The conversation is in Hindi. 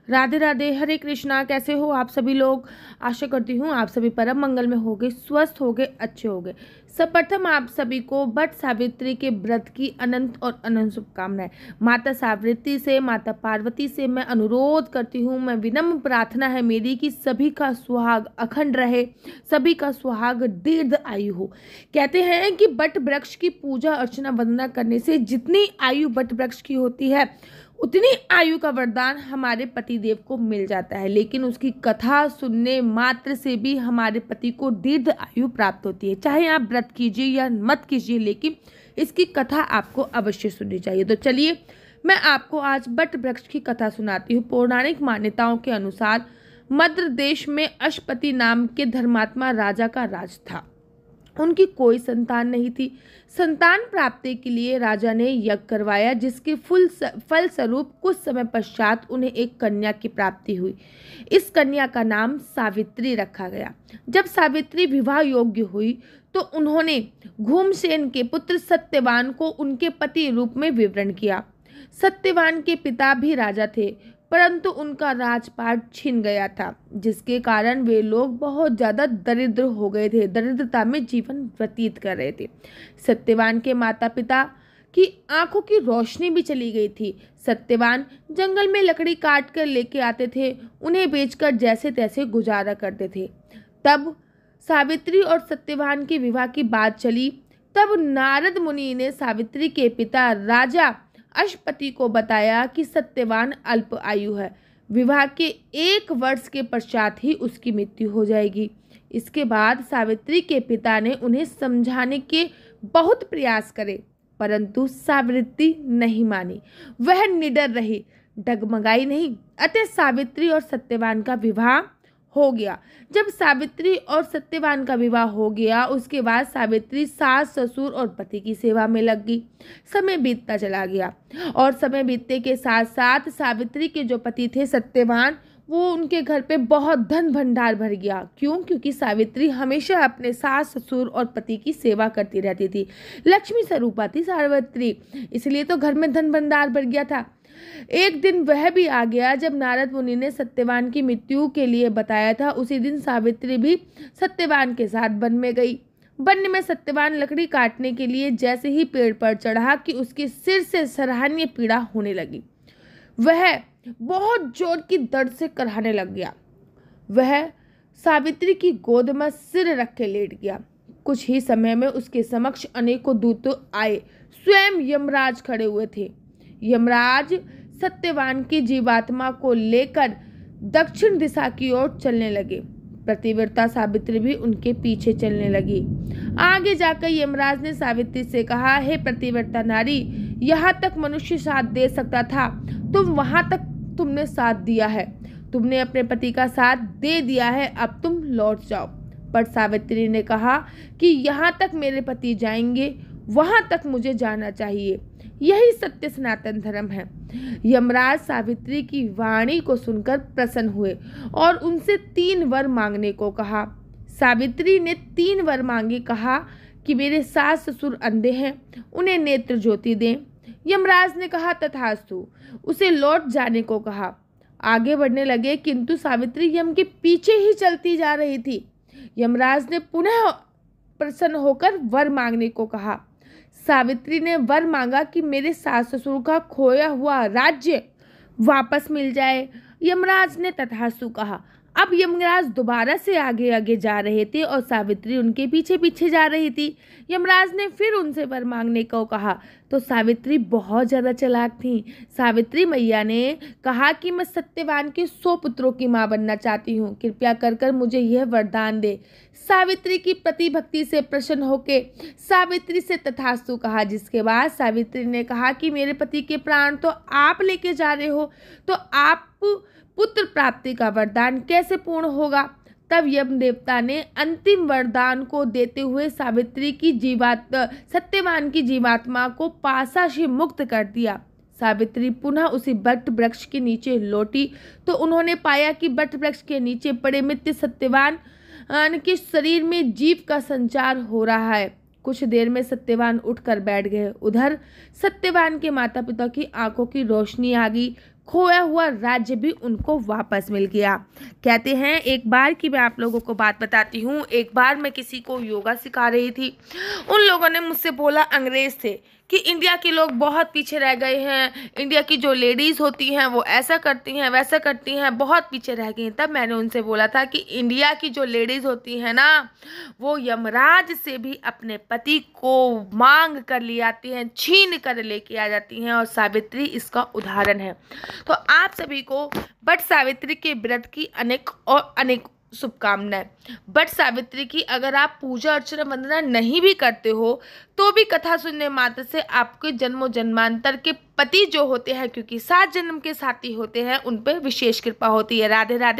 राधे राधे, हरे कृष्णा। कैसे हो आप सभी लोग? आशा करती हूँ आप सभी परम मंगल में होगे, स्वस्थ होगे, अच्छे होगे। सर्वप्रथम आप सभी को वट सावित्री के व्रत की अनंत और अनंत शुभकामनाएं। माता सावित्री से, माता पार्वती से मैं अनुरोध करती हूँ, मैं विनम्र प्रार्थना है मेरी कि सभी का सुहाग अखंड रहे, सभी का सुहाग दीर्घ आयु हो। कहते हैं कि वट वृक्ष की पूजा अर्चना वंदना करने से जितनी आयु वट वृक्ष की होती है उतनी आयु का वरदान हमारे पति देव को मिल जाता है, लेकिन उसकी कथा सुनने मात्र से भी हमारे पति को दीर्घ आयु प्राप्त होती है। चाहे आप व्रत कीजिए या मत कीजिए, लेकिन इसकी कथा आपको अवश्य सुननी चाहिए। तो चलिए मैं आपको आज वट वृक्ष की कथा सुनाती हूँ। पौराणिक मान्यताओं के अनुसार मद्र देश में अश्वपति नाम के धर्मात्मा राजा का राज था। उनकी कोई संतान नहीं थी। संतान प्राप्ति के लिए राजा ने यज्ञ करवाया, जिसके फल स्वरूप कुछ समय पश्चात उन्हें एक कन्या की प्राप्ति हुई। इस कन्या का नाम सावित्री रखा गया। जब सावित्री विवाह योग्य हुई तो उन्होंने घूमसेन के पुत्र सत्यवान को उनके पति रूप में विवरण किया। सत्यवान के पिता भी राजा थे, परंतु उनका राजपाट छिन गया था, जिसके कारण वे लोग बहुत ज़्यादा दरिद्र हो गए थे, दरिद्रता में जीवन व्यतीत कर रहे थे। सत्यवान के माता पिता की आंखों की रोशनी भी चली गई थी। सत्यवान जंगल में लकड़ी काट कर लेके आते थे, उन्हें बेचकर जैसे तैसे गुजारा करते थे। तब सावित्री और सत्यवान के विवाह की बात चली। तब नारद मुनि ने सावित्री के पिता राजा अश्वपति को बताया कि सत्यवान अल्प आयु है, विवाह के 1 वर्ष के पश्चात ही उसकी मृत्यु हो जाएगी। इसके बाद सावित्री के पिता ने उन्हें समझाने के बहुत प्रयास करे, परंतु सावित्री नहीं मानी। वह निडर रही, डगमगाई नहीं। अतः सावित्री और सत्यवान का विवाह हो गया। जब सावित्री और सत्यवान का विवाह हो गया, उसके बाद सावित्री सास ससुर और पति की सेवा में लग गई। समय बीतता चला गया और समय बीतने के साथ साथ सावित्री के जो पति थे सत्यवान, वो उनके घर पे बहुत धन भंडार भर गया। क्यों? क्योंकि सावित्री हमेशा अपने सास ससुर और पति की सेवा करती रहती थी। लक्ष्मी स्वरूपा थी सावित्री, इसलिए तो घर में धन भंडार भर गया था। एक दिन वह भी आ गया जब नारद मुनि ने सत्यवान की मृत्यु के लिए बताया था। उसी दिन सावित्री भी सत्यवान के साथ वन में गई। वन में सत्यवान लकड़ी काटने के लिए जैसे ही पेड़ पर चढ़ा कि उसके सिर से सराहनीय पीड़ा होने लगी। वह बहुत जोर की दर्द से कराहने लग गया। वह सावित्री की गोद में सिर रख के लेट गया। कुछ ही समय में उसके समक्ष अनेकों दूत आए। स्वयं यमराज खड़े हुए थे। यमराज सत्यवान की जीवात्मा को लेकर दक्षिण दिशा की ओर चलने लगे। पतिव्रता सावित्री भी उनके पीछे चलने लगी। आगे जाकर यमराज ने सावित्री से कहा, हे पतिव्रता नारी, यहाँ तक मनुष्य साथ दे सकता था, तुम वहां तक तुमने साथ दिया है। तुमने अपने पति का साथ दे दिया है, अब तुम लौट जाओ। पर सावित्री ने कहा कि यहाँ तक मेरे पति जाएंगे, वहां तक मुझे जाना चाहिए। यही सत्य सनातन धर्म है। यमराज सावित्री की वाणी को सुनकर प्रसन्न हुए और उनसे 3 वर मांगने को कहा। सावित्री ने 3 वर मांगे। कहा कि मेरे सास ससुर अंधे हैं, उन्हें नेत्र ज्योति दें। यमराज ने कहा तथास्तु। उसे लौट जाने को कहा। आगे बढ़ने लगे, किंतु सावित्री यम के पीछे ही चलती जा रही थी। यमराज ने पुनः प्रसन्न होकर वर मांगने को कहा। सावित्री ने वर मांगा कि मेरे सास ससुर का खोया हुआ राज्य वापस मिल जाए। यमराज ने तथास्तु कहा। अब यमराज दोबारा से आगे आगे जा रहे थे और सावित्री उनके पीछे पीछे जा रही थी। यमराज ने फिर उनसे वर मांगने को कहा तो सावित्री बहुत ज़्यादा चालाक थी। सावित्री मैया ने कहा कि मैं सत्यवान के 100 पुत्रों की माँ बनना चाहती हूँ, कृपया कर कर मुझे यह वरदान दे। सावित्री की प्रति भक्ति से प्रसन्न होके सावित्री से तथास्तु कहा, जिसके बाद सावित्री ने कहा कि मेरे पति के प्राण तो आप लेके जा रहे हो, तो आप पुत्र प्राप्ति का वरदान कैसे पूर्ण होगा? तब यम देवता ने अंतिम वरदान को देते हुए सावित्री की सत्यवान की जीवात्मा को पासा से मुक्त कर दिया। सावित्री पुनः उसी वट वृक्ष के नीचे लौटी तो उन्होंने पाया कि वट वृक्ष के नीचे पड़े मृत सत्यवान के शरीर में जीव का संचार हो रहा है। कुछ देर में सत्यवान उठकर बैठ गए। उधर सत्यवान के माता पिता की आंखों की रोशनी आ गई। खोया हुआ राज्य भी उनको वापस मिल गया। कहते हैं, एक बार की मैं आप लोगों को बात बताती हूँ। एक बार मैं किसी को योगा सिखा रही थी। उन लोगों ने मुझसे बोला, अंग्रेज थे, कि इंडिया के लोग बहुत पीछे रह गए हैं, इंडिया की जो लेडीज़ होती हैं वो ऐसा करती हैं वैसा करती हैं, बहुत पीछे रह गई हैं। तब मैंने उनसे बोला था कि इंडिया की जो लेडीज़ होती हैं ना, वो यमराज से भी अपने पति को मांग कर ले आती हैं, छीन कर लेके आ जाती हैं, और सावित्री इसका उदाहरण है। तो आप सभी को बट सावित्री के व्रत की अनेक और अनेक शुभकामनाएं। बट सावित्री की अगर आप पूजा अर्चना वंदना नहीं भी करते हो तो भी कथा सुनने मात्र से आपके जन्मों जन्मांतर के पति जो होते हैं, क्योंकि 7 जन्म के साथी होते हैं, उन पर विशेष कृपा होती है। राधे राधे।